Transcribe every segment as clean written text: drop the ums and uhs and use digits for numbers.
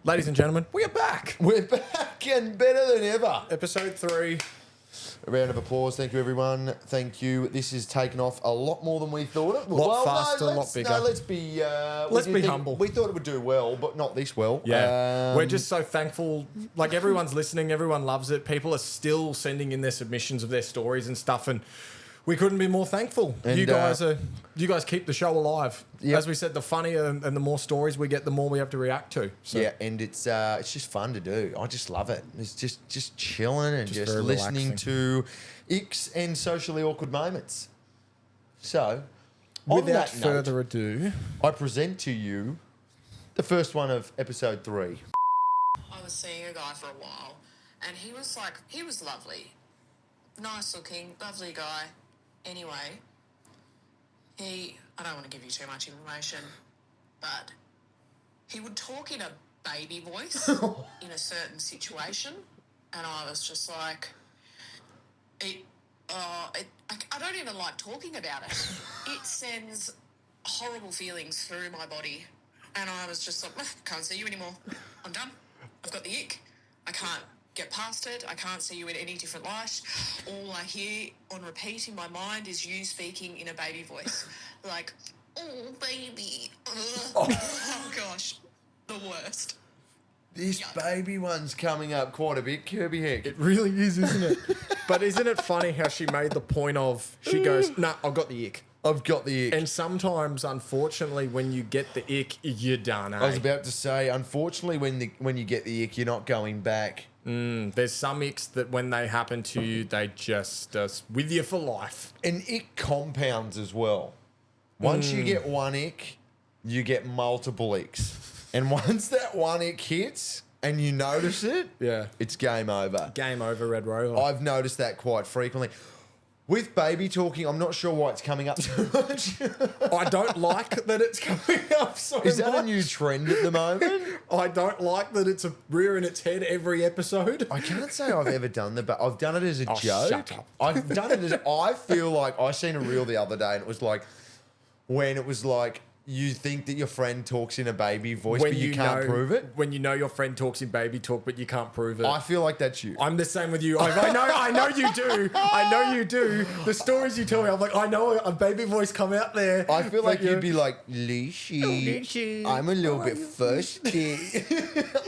Ladies and gentlemen, we are back. We're back and better than ever. Episode 3. A round of applause. Thank you, everyone. Thank you. This has taken off a lot more than we thought it would. Lot faster, a lot bigger. No, let's be... Let's be humble. We thought it would do well, but not this well. Yeah. We're just so thankful. Like, everyone's listening. Everyone loves it. People are still sending in their submissions of their stories and stuff, and we couldn't be more thankful. And, you guys keep the show alive. Yep. As we said, the funnier and the more stories we get, the more we have to react to. So. Yeah, and it's just fun to do. I just love it. It's just chilling and just listening to icks and socially awkward moments. So, without further ado, I present to you the first one of episode 3. I was seeing a guy for a while, and he was lovely. Nice looking, lovely guy. Anyway, I don't want to give you too much information, but he would talk in a baby voice in a certain situation, and I was just like, I don't even like talking about it. It sends horrible feelings through my body, and I was just like, can't see you anymore. I'm done. I've got the ick. I can't get past it. I can't see you in any different light. All I hear on repeat in my mind is you speaking in a baby voice. Like, oh, baby. Oh, gosh. The worst. This baby one's coming up quite a bit, Kirby Heck. it really is, isn't it? But isn't it funny how she made the point of, she goes, nah, I've got the ick. I've got the ick. And sometimes, unfortunately, when you get the ick, you're done, eh? I was about to say, unfortunately, when you get the ick, you're not going back. There's some icks that when they happen to you, they just with you for life. And ick compounds as well. Once you get one ick, you get multiple icks. And once that one ick hits and you notice it, Yeah. it's game over. Game over, Red Rover. I've noticed that quite frequently. With baby talking, I'm not sure why it's coming up so much. I don't like that it's coming up so much. Is that a new trend at the moment? I don't like that it's rearing its head every episode. I can't say I've ever done that, but I've done it as a joke. Shut up. I've done it as I feel like I seen a reel the other day, and it was like when it was like you think that your friend talks in a baby voice, but you can't prove it. When you know your friend talks in baby talk, but you can't prove it. I feel like that's you. I'm the same with you. I know you do. I know you do. The stories you tell me, I'm like, I know a baby voice come out there. I feel like you'd be like, Leashy, I'm a little bit thirsty.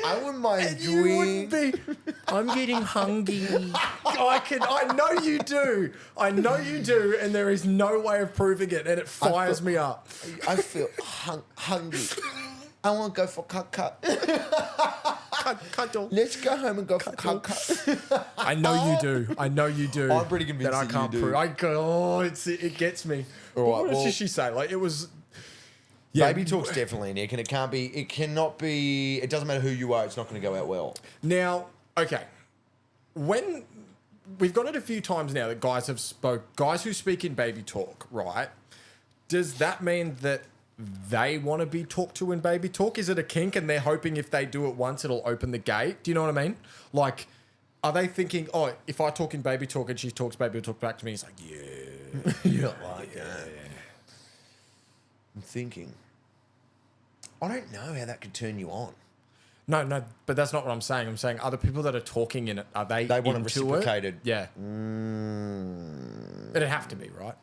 I wouldn't mind You wouldn't drink. be. I'm getting hungry. I know you do. I know you do, and there is no way of proving it, and it fires me up. I feel hungry. I want to go for caca. Cuddle. Let's go home and go for caca. I know you do. I know you do. I'm pretty convinced that I that can't you do. prove. I go. It gets me. All But right, what well- did she say? Like, it was. Baby talk's definitely an ick, and it cannot be, it doesn't matter who you are, it's not going to go out well. Now, okay, when we've got it a few times now that guys who speak in baby talk, right? Does that mean that they want to be talked to in baby talk? Is it a kink and they're hoping if they do it once, it'll open the gate? Do you know what I mean? Like, are they thinking, oh, if I talk in baby talk and she talks baby talk back to me, it's like, yeah. You don't like that. I'm thinking, I don't know how that could turn you on. No, but that's not what I'm saying. I'm saying other people that are talking in it, are they They want it into reciprocated. Yeah. It'd have to be, right?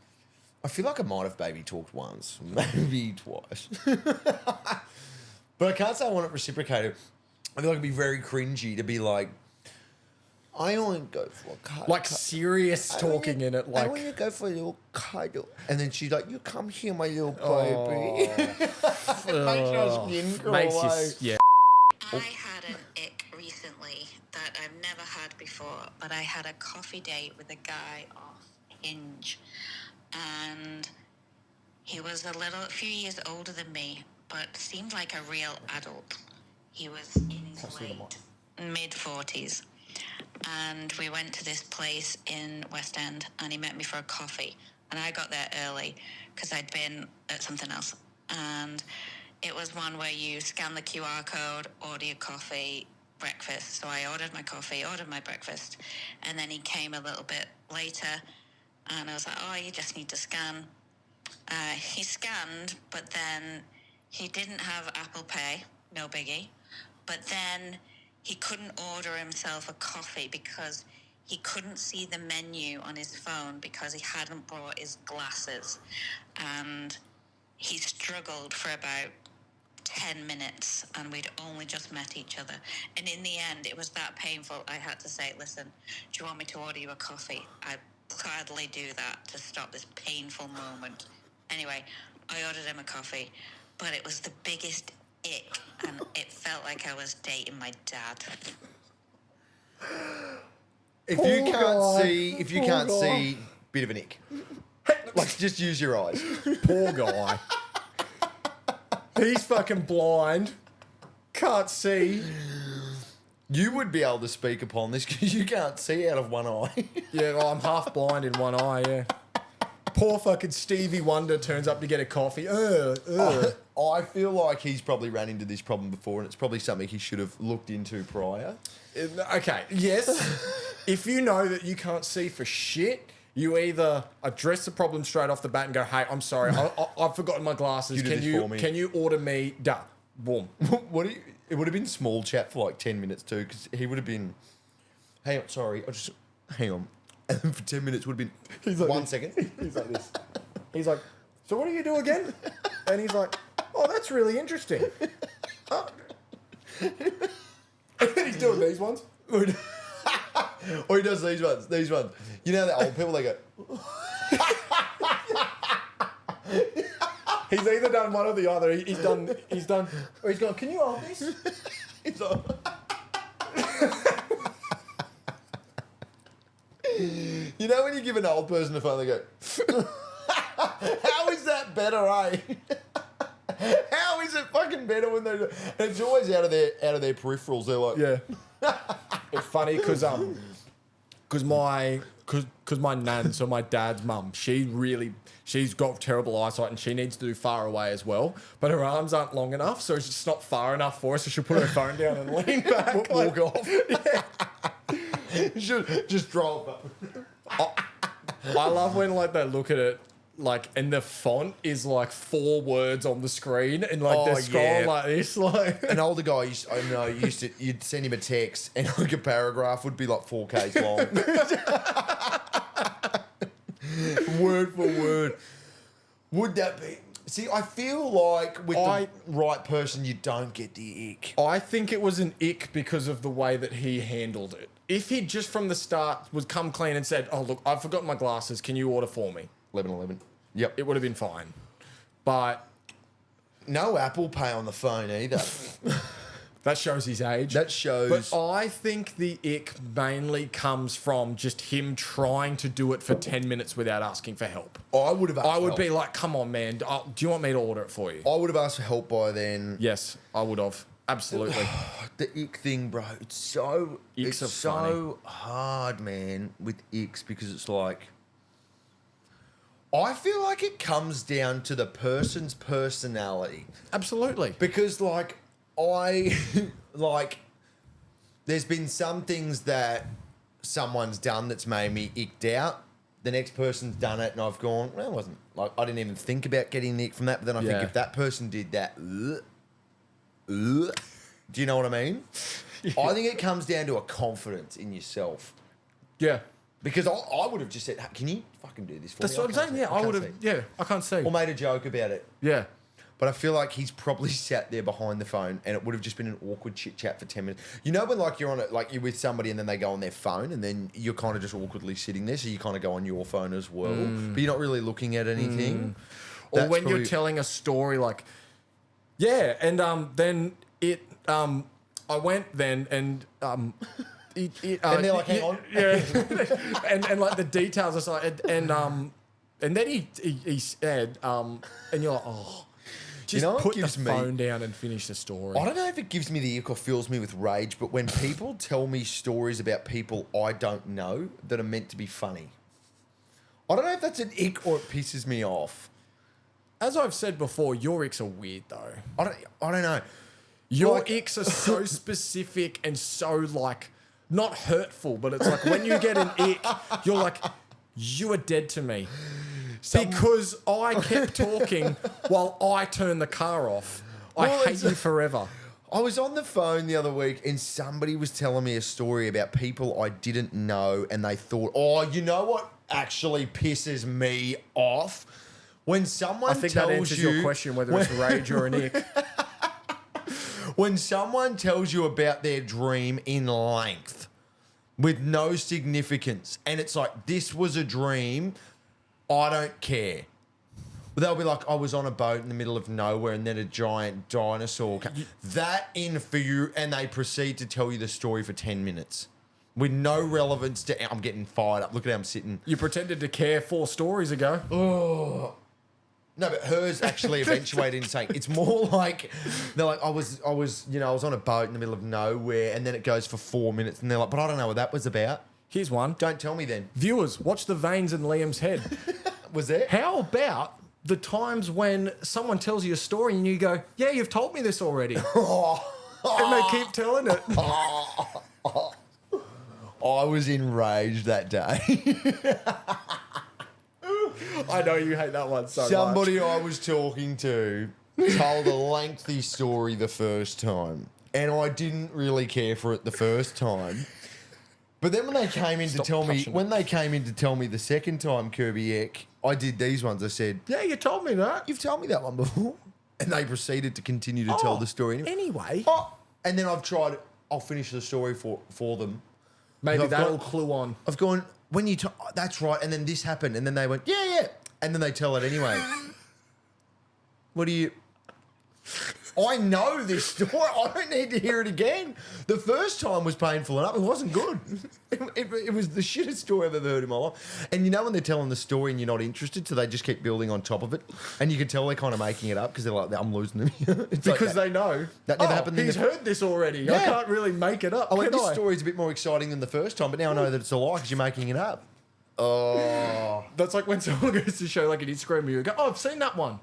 I feel like I might have baby talked once, maybe twice. But I can't say I want it reciprocated. I feel like it'd be very cringy to be like, I want to go for a cuddle. Like serious talking in it. Like, I want to go for a little cuddle. And then she's like, you come here, my little baby. It makes your skin crawl away. yeah. I had an ick recently that I've never had before, but I had a coffee date with a guy off Hinge, and he was a few years older than me, but seemed like a real adult. He was in his mid-40s, and we went to this place in West End, and he met me for a coffee, and I got there early because I'd been at something else, and it was one where you scan the QR code, order your coffee, breakfast. So I ordered my coffee, ordered my breakfast, and then he came a little bit later, and I was like, oh, you just need to scan. He scanned, but then he didn't have Apple Pay, no biggie, But then he couldn't order himself a coffee because he couldn't see the menu on his phone because he hadn't brought his glasses. And he struggled for about 10 minutes and we'd only just met each other. And in the end, it was that painful. I had to say, listen, do you want me to order you a coffee? I'd gladly do that to stop this painful moment. Anyway, I ordered him a coffee, but it was the biggest ick and it felt like I was dating my dad. If you can't see, bit of an ick. Like, just use your eyes. Poor guy. He's fucking blind. Can't see. You would be able to speak upon this because you can't see out of one eye. Yeah, well, I'm half blind in one eye, yeah. Poor fucking Stevie Wonder turns up to get a coffee. I feel like he's probably ran into this problem before and it's probably something he should have looked into prior. Okay, yes. If you know that you can't see for shit, you either address the problem straight off the bat and go, hey, I'm sorry, I've forgotten my glasses. You did this for me. Can you order me? Duh. Boom. It would have been small chat for like 10 minutes too because he would have been, hey, sorry, hang on. And then for 10 minutes would have been, like 1 second. He's like this. He's like, so what do you do again? And he's like, oh, that's really interesting. Oh. And then he's doing these ones. Or he does these ones. You know that old people, they go, He's either done one or the other. He's done, or he's gone, can you hold this? he's like, you know when you give an old person a phone, they go, how is that better, eh? How is it fucking better when they do? And it's always out of their peripherals. They're like, Yeah. It's funny because my nan, so my dad's mum, she's got terrible eyesight and she needs to do far away as well, but her arms aren't long enough, so it's just not far enough for her, so she'll put her phone down and lean back. walk off. Yeah. Just drop up. I love when like they look at it like and the font is like 4 words on the screen and like they're scrolling like this, like an older guy you'd send him a text and like a paragraph would be like 4Ks long. Word for word. Would that be? See, I feel like with the right person, you don't get the ick. I think it was an ick because of the way that he handled it. If he just from the start was come clean and said, oh, look, I've forgotten my glasses. Can you order for me? 11. Yep. It would have been fine. But no Apple Pay on the phone either. that shows his age. That shows. But I think the ick mainly comes from just him trying to do it for 10 minutes without asking for help. I would have asked I would help. be like, come on, man. Do you want me to order it for you? I would have asked for help by then. Yes, I would have. Absolutely. The ick thing, bro. It's so Icks are so hard, man, with icks because it's like I feel like it comes down to the person's personality. Absolutely. Because like there's been some things that someone's done that's made me icked out. The next person's done it and I've gone, well, it wasn't like I didn't even think about getting the ick from that, but then I think if that person did that, do you know what I mean? Yeah. I think it comes down to a confidence in yourself. Yeah. Because I would have just said, hey, can you fucking do this for me? That's what I'm saying. Yeah, I would have. Yeah, I can't see. Or made a joke about it. Yeah. But I feel like he's probably sat there behind the phone and it would have just been an awkward chit chat for 10 minutes. You know when like you're on it, like you're with somebody and then they go on their phone and then you're kind of just awkwardly sitting there, so you kind of go on your phone as well, but you're not really looking at anything. Or when you're telling a story like, yeah, and then it, I went then and and they're like, hang on. Yeah. and like the details aside, and then he said, and you're like, oh, just put the phone down and finish the story. I don't know if it gives me the ick or fills me with rage, but when people tell me stories about people I don't know that are meant to be funny, I don't know if that's an ick or it pisses me off. As I've said before, your icks are weird though. I don't know. Your icks are so specific and so like not hurtful, but it's like when you get an ick, you're like, you are dead to me. Because I kept talking while I turned the car off. I hate you forever. I was on the phone the other week and somebody was telling me a story about people I didn't know and they thought, oh, you know what actually pisses me off? When someone I think tells that answers you, your question, whether it's rage or an ick. when someone tells you about their dream in length with no significance and it's like, this was a dream, I don't care. But they'll be like, I was on a boat in the middle of nowhere and then a giant dinosaur came. That in for you, and they proceed to tell you the story for 10 minutes with no relevance to... I'm getting fired up. Look at how I'm sitting. You pretended to care 4 stories ago. Oh. No, but hers actually eventuated in saying, it's more like, they're like, I was on a boat in the middle of nowhere and then it goes for 4 minutes and they're like, but I don't know what that was about. Here's one. Don't tell me then. Viewers, watch the veins in Liam's head. Was there? How about the times when someone tells you a story and you go, yeah, you've told me this already. And they keep telling it. I was enraged that day. I know you hate that one so much. Somebody I was talking to told a lengthy story the first time, and I didn't really care for it the first time. But then when they came in to tell me the second time, Kirby Eck, I did these ones. I said, Yeah, you told me that. "You've told me that one before," and they proceeded to continue to tell the story. Anyway. And then I've tried. I'll finish the story for them. Maybe I've that'll got- clue on. I've gone, when you that's right, and then this happened, and then they went, yeah, and then they tell it anyway. What do you... I know this story. I don't need to hear it again. The first time was painful enough. It wasn't good. It was the shittest story I've ever heard in my life. And you know when they're telling the story and you're not interested, so they just keep building on top of it, and you can tell they're kind of making it up because they're like, I'm losing them. It's like Because that. they know. That never happened in He's the- heard this already. I Yeah. can't really make it up. I went, can this I? story's a bit more exciting than the first time, but now I know that it's a lie because you're making it up. Oh. That's like when someone goes to show like an Instagram review, you go, oh, I've seen that one.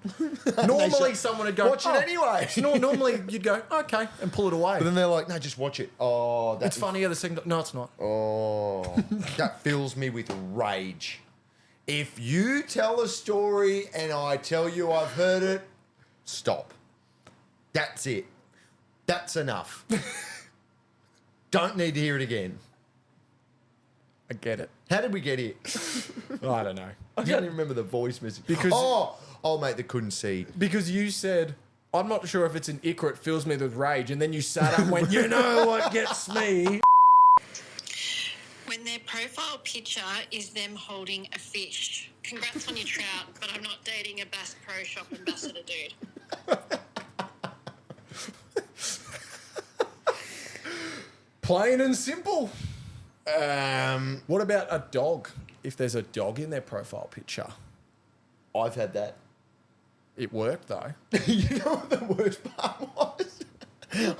Normally someone would go, watch it anyway. Normally you'd go, okay, and pull it away. But then they're like, no, just watch it. Oh, It's funnier the second. No, it's not. Oh, that fills me with rage. If you tell a story and I tell you I've heard it, stop. That's it. That's enough. Don't need to hear it again. I get it. How did we get here? I don't know. I can't even remember the voice message. Because- oh, mate, they couldn't see. Because you said, I'm not sure if it's an ick or it fills me with rage, and then you sat up and went, you know what gets me? When their profile picture is them holding a fish. Congrats on your trout, but I'm not dating a Bass Pro Shop ambassador dude. Plain and simple. Um, What about a dog? If there's a dog in their profile picture, I've had that. it worked though. You know what the worst part was?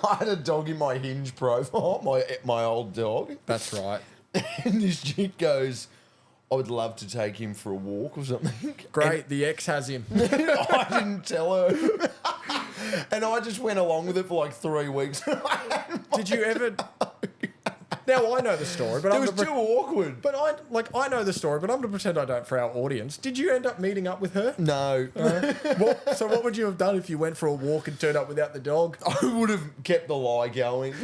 I had a dog in my Hinge profile, my old dog. That's right. And this chick goes, I would love to take him for a walk or something. Great, the ex has him. And I didn't tell her. And I just went along with it for like 3 weeks. Did you ever? Now I know the story, but It was too awkward. But I know the story, but I'm going to pretend I don't for our audience. Did you end up meeting up with her? No. So what would you have done if you went for a walk and turned up without the dog? I would have kept the lie going.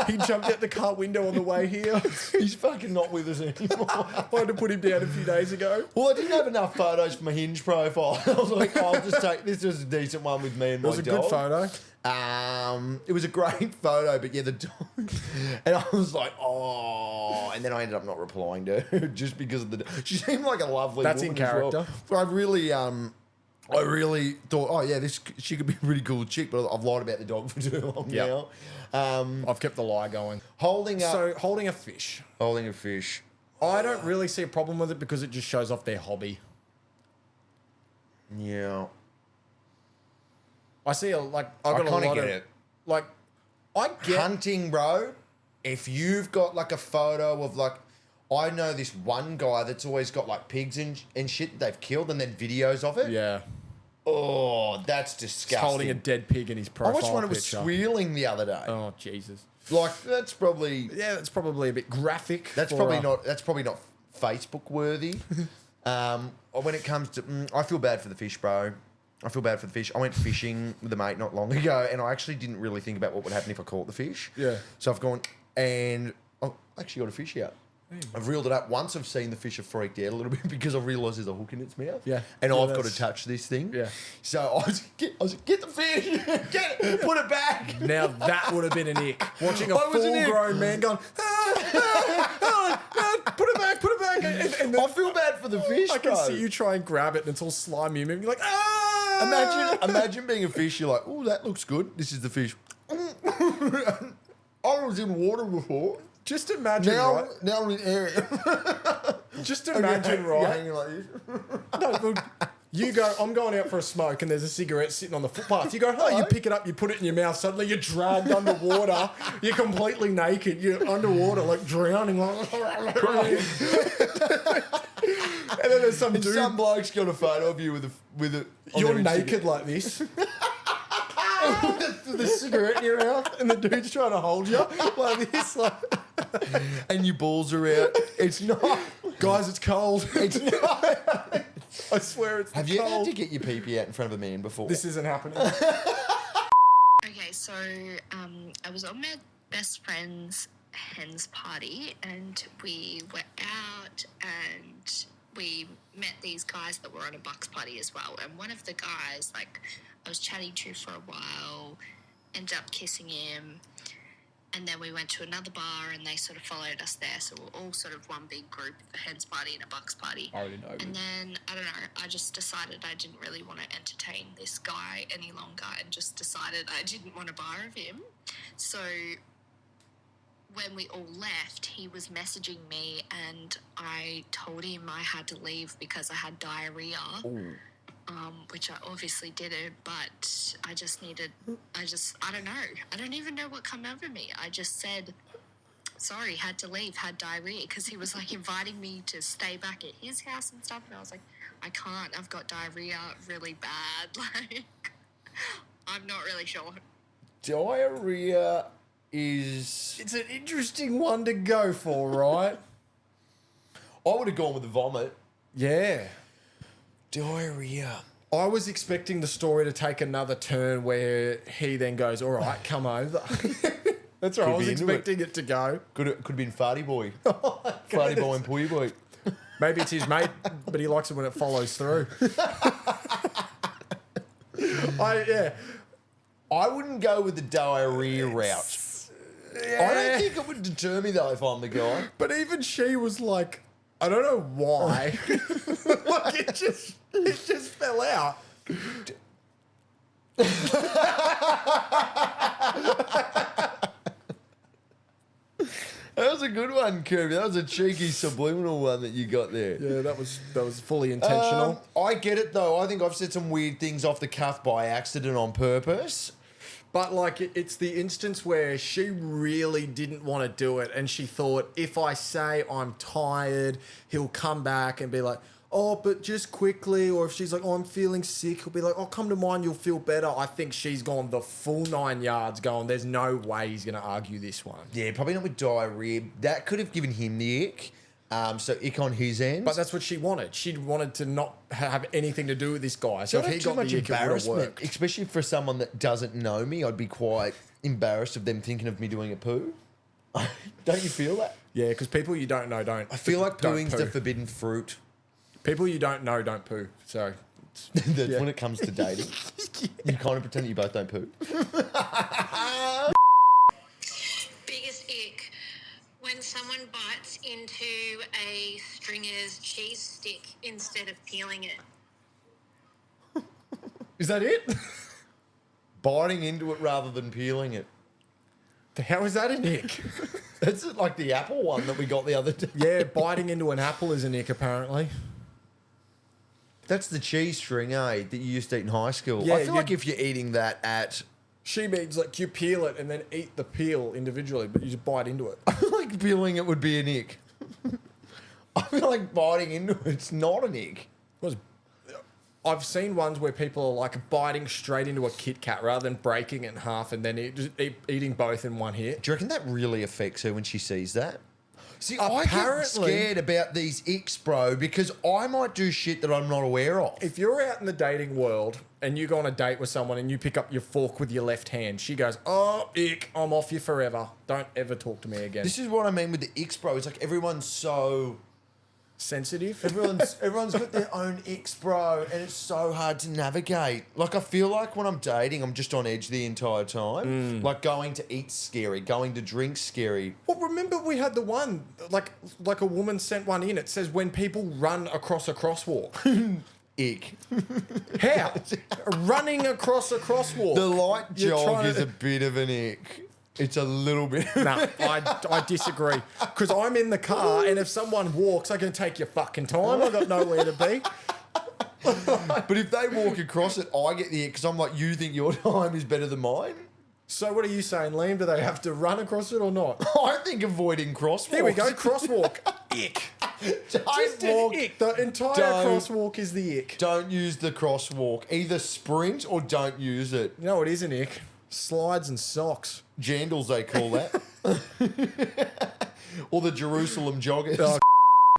He jumped out the car window on the way here. He's fucking not with us anymore. I had to put him down a few days ago. Well, I didn't have enough photos for my Hinge profile. I was like, I'll just take this. Was a decent one with me and It my was a dog. good photo. It was a great photo, but yeah, the dog. And I was like, oh. And then I ended up not replying to her just because of the. She seemed like a lovely. That's in woman as well. character. But I really thought, oh yeah, she could be a really cool chick, but I've lied about the dog for too long Yep. now. I've kept the lie going. Holding up, So holding a fish. holding a fish. I don't really see a problem with it because it just shows off their hobby. Yeah, I see I've got I a kind lot of get of it. like I get Hunting, bro. If you've got like a photo of like, I know this one guy that's always got like pigs and shit they've killed and then videos of it. yeah. Oh, that's He's disgusting. holding a dead pig in his I profile watched one that was picture. squealing the other day. Oh Jesus. Like that's probably Yeah, that's probably a bit graphic. that's for, probably not Facebook worthy. When it comes to, I feel bad for the fish, bro. I feel bad for the fish. I went fishing with a mate not long ago, and I actually didn't really think about what would happen if I caught the fish. Yeah. So I've gone and I've actually got a fish out. I've reeled it up. Once I've seen the fish have freaked out a little bit because I've realised there's a hook in its mouth. Yeah. And Yeah, I've got to that's- touch this thing. Yeah. So I was like, get the fish, get it, put it back. Now that would have been an ick. Watching a I was an ick. full-grown man going, put it back. And then I feel bad for the fish, I can bro. see you try and grab it and it's all slimy and you're like, ah! Imagine being a fish. You're like, oh, that looks good. This is the fish. I was in water before. Just imagine, Now, right? now I'm in air. Just imagine, You're right? hanging like this. No, look, you go, I'm going out for a smoke and there's a cigarette sitting on the footpath. You go, oh, you pick it up, you put it in your mouth. Suddenly you're dragged underwater. You're completely naked. You're underwater, like drowning. And then there's some dude. Some bloke's got a photo of you with a. You're naked like this. With the cigarette in your mouth and the dude's trying to hold you like this. Like, and your balls are out. It's not. guys, it's cold. It's not. I swear it's Have you ever had cold. to get your pee out in front of a man before? This isn't happening. Okay, so I was on my best friend's hen's party and we were out and we met these guys that were on a bucks party as well. And one of the guys, like, I was chatting to for a while, ended up kissing him. And then we went to another bar and they sort of followed us there. So we're all sort of one big group, a hen's party and a bucks party. I already know. And then, I don't know, I just decided I didn't really want to entertain this guy any longer and just decided I didn't want a bar of him. So when we all left, he was messaging me and I told him I had to leave because I had diarrhea. Which I obviously didn't, but I don't know. I don't even know what come over me. I just said, sorry, had to leave, had diarrhea, because he was like inviting me to stay back at his house and stuff, and I was like, I can't, I've got diarrhea really bad. Like, I'm not really sure. Diarrhea is. It's an interesting one to go for, right? I would have gone with the vomit. Yeah. Diarrhea. I was expecting the story to take another turn where he then goes, all right, come over. That's right. I was be into expecting it to go. Could have been Farty Boy. Farty Boy and Pooey Boy. Maybe it's his mate, but he likes it when it follows through. I wouldn't go with the diarrhea route. I don't think it would deter me though if I'm the guy. But even she was like, I don't know why. Like it just fell out. That was a good one, Kirby. That was a cheeky subliminal one that you got there. Yeah, that was fully intentional. I get it though. I think I've said some weird things off the cuff by accident on purpose. But like it's the instance where she really didn't want to do it and she thought if I say I'm tired, he'll come back and be like, oh, but just quickly. Or if she's like, oh, I'm feeling sick, he'll be like, oh, come to mine, you'll feel better. I think she's gone the full 9 yards going, there's no way he's going to argue this one. Yeah, probably not with diarrhea. That could have given him the ick. So ick on his end. But that's what she wanted. She wanted to not have anything to do with this guy. So Don't if have he too got much the ick, it would have embarrassment, worked. especially for someone that doesn't know me. I'd be quite embarrassed of them thinking of me doing a poo. Don't you feel that? Yeah, because people you don't know don't. I feel like don't pooing's poo. the forbidden fruit. People you don't know don't poo. So That's Yeah. when it comes to dating. You kind of pretend that you both don't poo. Biggest ick, when someone bites into a Stringer's cheese stick instead of peeling it. is that it? Biting into it rather than peeling it. How is that an ick? That's like the apple one that we got the other day. Yeah, biting into an apple is an ick apparently. That's the cheese string, that you used to eat in high school. Yeah, I feel like if you're eating that at... She means like you peel it and then eat the peel individually, but you just bite into it. I feel like peeling it would be an ick. I feel like biting into it's not an ick. I've seen ones where people are like biting straight into a Kit Kat rather than breaking it in half and then eating both in one hit. Do you reckon that really affects her when she sees that? See, I get scared about these icks, bro, because I might do shit that I'm not aware of. If you're out in the dating world and you go on a date with someone and you pick up your fork with your left hand, she goes, oh, ick, I'm off you forever. Don't ever talk to me again. This is what I mean with the icks, bro. It's like everyone's so... sensitive. Everyone's got their own icks, bro, and it's so hard to navigate. Like, I feel like when I'm dating, I'm just on edge the entire time. Like, going to eat scary, going to drink scary. Well, remember we had the one, like a woman sent one in. It says when people run across a crosswalk. Ick. How? Running across a crosswalk. The light You're jog trying is to- a bit of an ick. It's a little bit. No, I disagree. Because I'm in the car, and if someone walks, I can take your fucking time. I got nowhere to be. But if they walk across it, I get the ick because I'm like, you think your time is better than mine? So what are you saying, Liam? Do they have to run across it or not? I think avoiding crosswalks. Here we go, crosswalk. Ick. Just an walk. ick. The entire Don't- crosswalk is the ick. Don't use the crosswalk. Either sprint or don't use it. You know what is an ick? Slides and socks. Jandals, they call that. Or the Jerusalem joggers. Oh.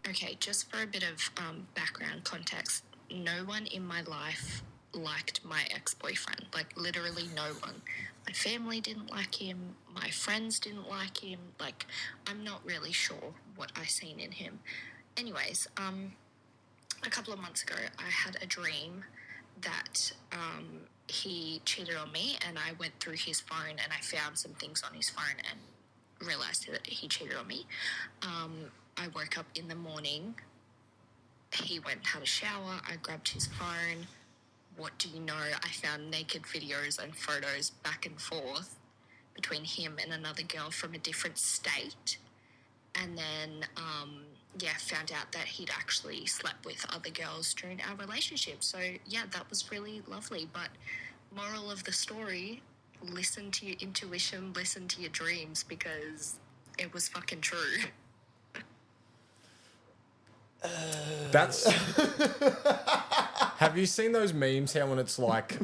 Okay, just for a bit of background context, no one in my life liked my ex-boyfriend. Like, literally no one. My family didn't like him. My friends didn't like him. Like, I'm not really sure what I seen in him. Anyways, a couple of months ago, I had a dream that he cheated on me, and I went through his phone and I found some things on his phone and realised that he cheated on me. I woke up in the morning. He went and had a shower. I grabbed his phone. What do you know? I found naked videos and photos back and forth between him and another girl from a different state. And then, found out that he'd actually slept with other girls during our relationship. So, yeah, that was really lovely. But moral of the story, listen to your intuition, listen to your dreams, because it was fucking true. That's. Have you seen those memes? How when it's like,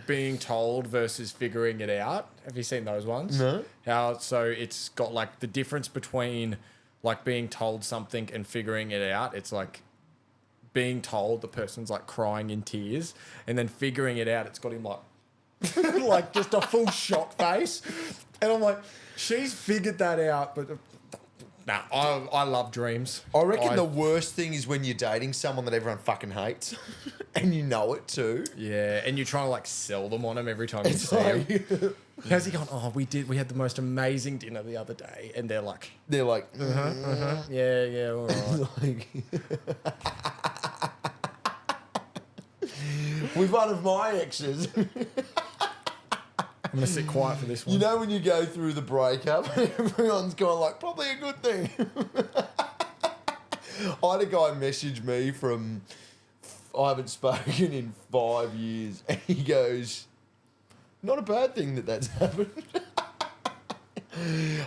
being told versus figuring it out. Have you seen those ones? No. How so it's got like the difference between like being told something and figuring it out. It's like being told the person's like crying in tears, and then figuring it out, it's got him like like just a full shock face, and I'm like, she's figured that out, but. Nah, I love dreams. I reckon the worst thing is when you're dating someone that everyone fucking hates and you know it too. Yeah, and you're trying to like sell them on them every time you see them. How's he going? Oh, we had the most amazing dinner the other day, and they're like, yeah, all right. like with one of my exes. I'm gonna sit quiet for this one. You know when you go through the breakup, everyone's going like, probably a good thing. I had a guy message me from, I haven't spoken in 5 years, and he goes, not a bad thing that's happened.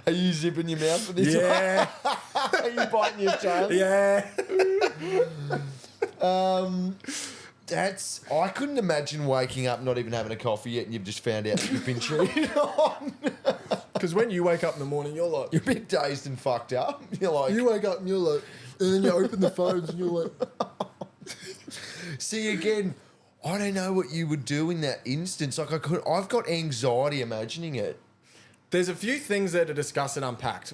Are you zipping your mouth for this Yeah, one? Are you biting your tongue? yeah. I couldn't imagine waking up not even having a coffee yet and you've just found out that you've been cheated on. Because when you wake up in the morning, you're like, You're a bit dazed and fucked up. You're like, you wake up and you're like, and then you open the phones and you're like, see again, I don't know what you would do in that instance. Like I've got anxiety imagining it. there's a few things there to discuss and unpack.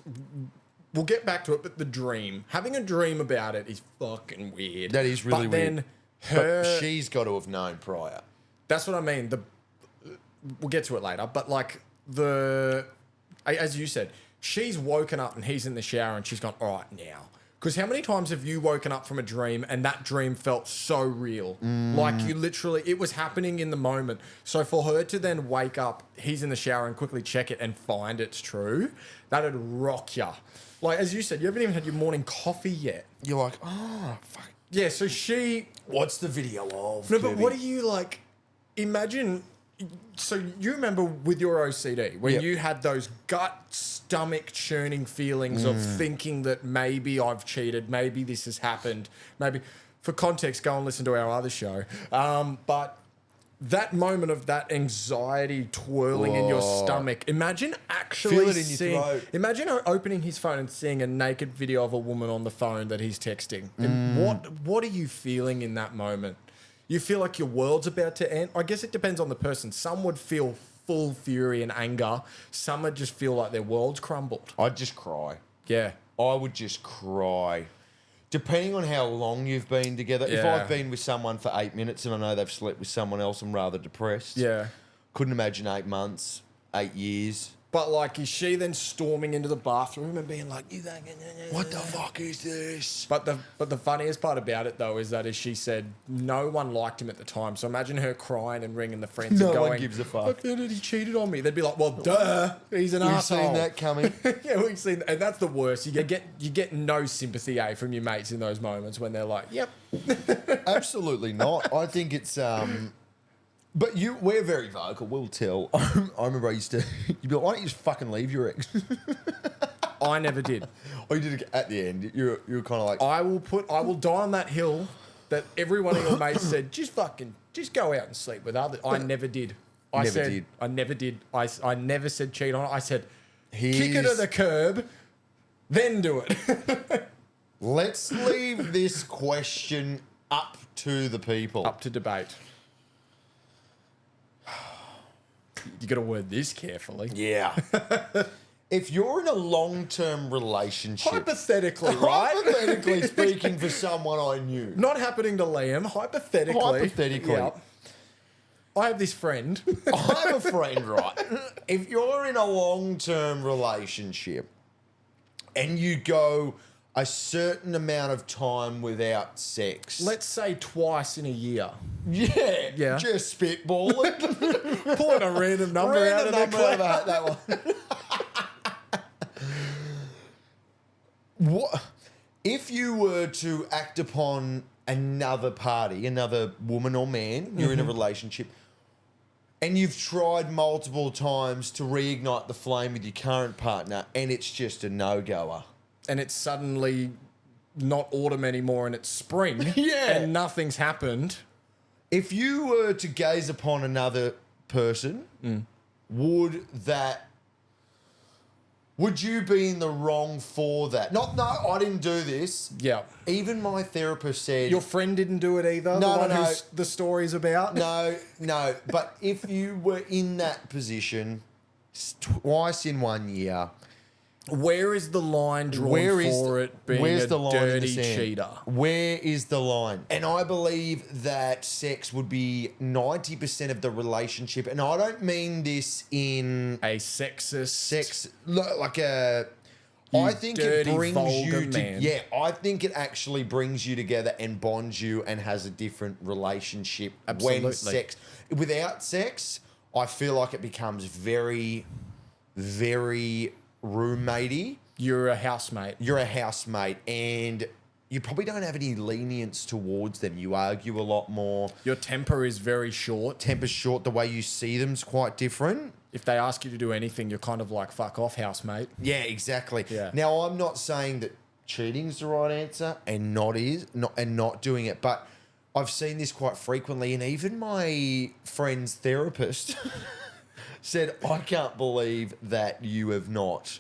We'll get back to it, but the dream, having a dream about it is fucking weird. That is really but weird. Then But she's got to have known prior. That's what I mean. We'll get to it later, but like as you said, she's woken up and he's in the shower and she's gone, all right, now. Because how many times have you woken up from a dream and that dream felt so real? Like you literally, it was happening in the moment. So for her to then wake up, he's in the shower and quickly check it and find it's true, that'd rock ya. Like, as you said, you haven't even had your morning coffee yet. You're like, oh, fuck. Yeah, so she... What's the video of? No, but Kirby? what do you, like... Imagine... So you remember with your OCD, when Yep. you had those gut, stomach churning feelings of thinking that maybe I've cheated, maybe this has happened, maybe... For context, go and listen to our other show. But that moment of that anxiety twirling in your stomach. Imagine actually Feel it in your seeing. throat. Imagine opening his phone and seeing a naked video of a woman on the phone that he's texting. And what are you feeling in that moment? You feel like your world's about to end. I guess it depends on the person. Some would feel full fury and anger. Some would just feel like their world's crumbled. I'd just cry. Yeah. I would just cry. Depending on how long you've been together. If Yeah. I've been with someone for 8 minutes and I know they've slept with someone else, I'm rather depressed. Yeah. Couldn't imagine 8 months, 8 years. But like, is she then storming into the bathroom and being like, "You fucking What the fuck is this? But the funniest part about it though is that, as she said, no one liked him at the time. So imagine her crying and ringing the friends No and one going, gives a fuck. "I found out he cheated on me." They'd be like, "Well, duh, he's an We've asshole." seen that coming. Yeah, we've seen, and that's the worst. You get no sympathy from your mates in those moments when they're like, "Yep." Absolutely not. I think it's but we're very vocal, we'll tell. I remember I used to you'd be like, why don't you just fucking leave your ex? I never did. Or you did it at the end. You were kind of like, I will die on that hill that every one of your mates said, just go out and sleep with others. I never did. I never did. I never said cheat on it. I said, kick it to the curb, then do it. let's leave this question up to the people. Up to debate. You got to word this carefully. Yeah. If you're in a long-term relationship, Hypothetically, right? hypothetically speaking, for someone I knew, Not happening to Liam. Hypothetically. Hypothetically. Yep. I have this friend. I have a friend, right? If you're in a long-term relationship and you go a certain amount of time without sex, Let's say twice in a year. yeah, just spitballing, Pulling a random number out of the clip. that one. What if you were to act upon another party, another woman or man, you're in a relationship, and you've tried multiple times to reignite the flame with your current partner, and it's just a no-goer. And it's suddenly not autumn anymore and it's spring. Yeah. And nothing's happened. If you were to gaze upon another person, would you be in the wrong for that? No, I didn't do this. Yeah. Even my therapist said... Your friend didn't do it either? No, the one no. who's the story's about? No. But if you were in that position twice in 1 year... Where is the line drawn for it being a dirty cheater? Where is the line? And I believe that sex would be 90% of the relationship. And I don't mean this in A sexist... sex, like a... You I think it dirty, brings vulgar you to... man. Yeah, I think it actually brings you together and bonds you and has a different relationship Absolutely. when sex... Without sex, I feel like it becomes very, very... roommatey. You're a housemate. You're a housemate and you probably don't have any lenience towards them. You argue a lot more. Your temper is very short. Temper's short. The way you see them's quite different. If they ask you to do anything, you're kind of like, fuck off, housemate. Yeah, exactly. Yeah. Now, I'm not saying that cheating's the right answer and not doing it, but I've seen this quite frequently, and even my friend's therapist said, I can't believe that you have not.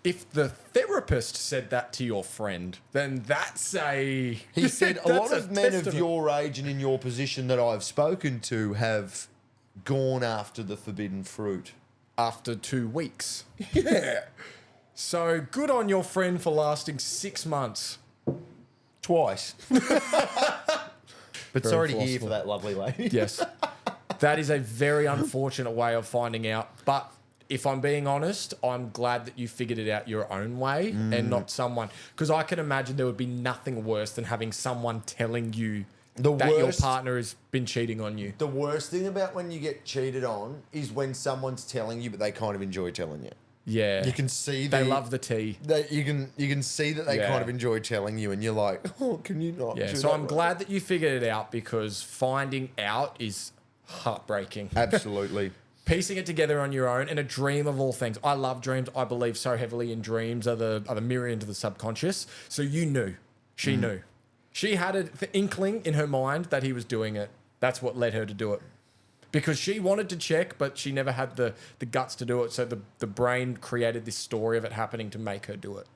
If the therapist said that to your friend, then that's a... He said, a lot that's of men of testament. your age and in your position that I've spoken to have gone after the forbidden fruit. After 2 weeks. Yeah. So good on your friend for lasting 6 months. Twice. But Very sorry to hear forceful. for that lovely lady. Yes. That is a very unfortunate way of finding out. But if I'm being honest, I'm glad that you figured it out your own way and not someone. Because I can imagine there would be nothing worse than having someone telling you that your partner has been cheating on you. The worst thing about when you get cheated on is when someone's telling you, but they kind of enjoy telling you. Yeah. You can see they love the tea. That you can see that they Yeah. kind of enjoy telling you, and you're like, oh, can you not? Yeah. do So that I'm glad that you figured it out, because finding out is heartbreaking. Absolutely. Piecing it together on your own, and a dream of all things. I love dreams. I believe so heavily in dreams are the mirror into the subconscious. So you knew. She knew. She had an inkling in her mind that he was doing it. That's what led her to do it. because she wanted to check, but she never had the guts to do it. So the brain created this story of it happening to make her do it.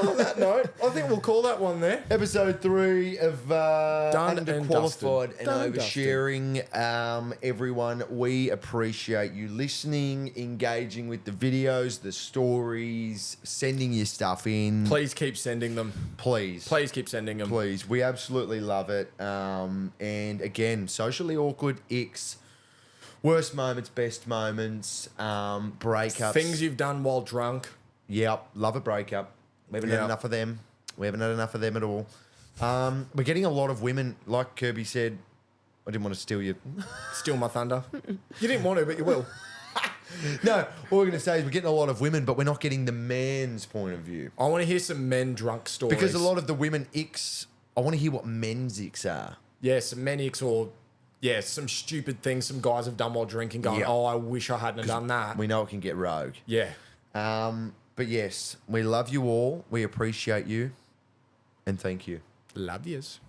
On that note, I think we'll call that one there. Episode 3 of Done and UnderQualified and Done and OverSharing. Everyone, we appreciate you listening, engaging with the videos, the stories, sending your stuff in. Please keep sending them. Please. Please keep sending them. Please. We absolutely love it. And again, socially awkward icks. Worst moments, best moments, breakups. Things you've done while drunk. Yep. Love a breakup. We haven't had enough of them. We haven't had enough of them at all. We're getting a lot of women, like Kirby said. I didn't want to steal you. Steal my thunder. You didn't want to, but you will. No, all we're going to say is we're getting a lot of women, but we're not getting the man's point of view. I want to hear some men drunk stories. Because a lot of the women icks, I want to hear what men's icks are. Yeah, some men icks or, yeah, some stupid things some guys have done while drinking going, Yeah. oh, I wish I hadn't have done that. We know it can get rogue. Yeah. But yes, we love you all. We appreciate you. And thank you. Love yous.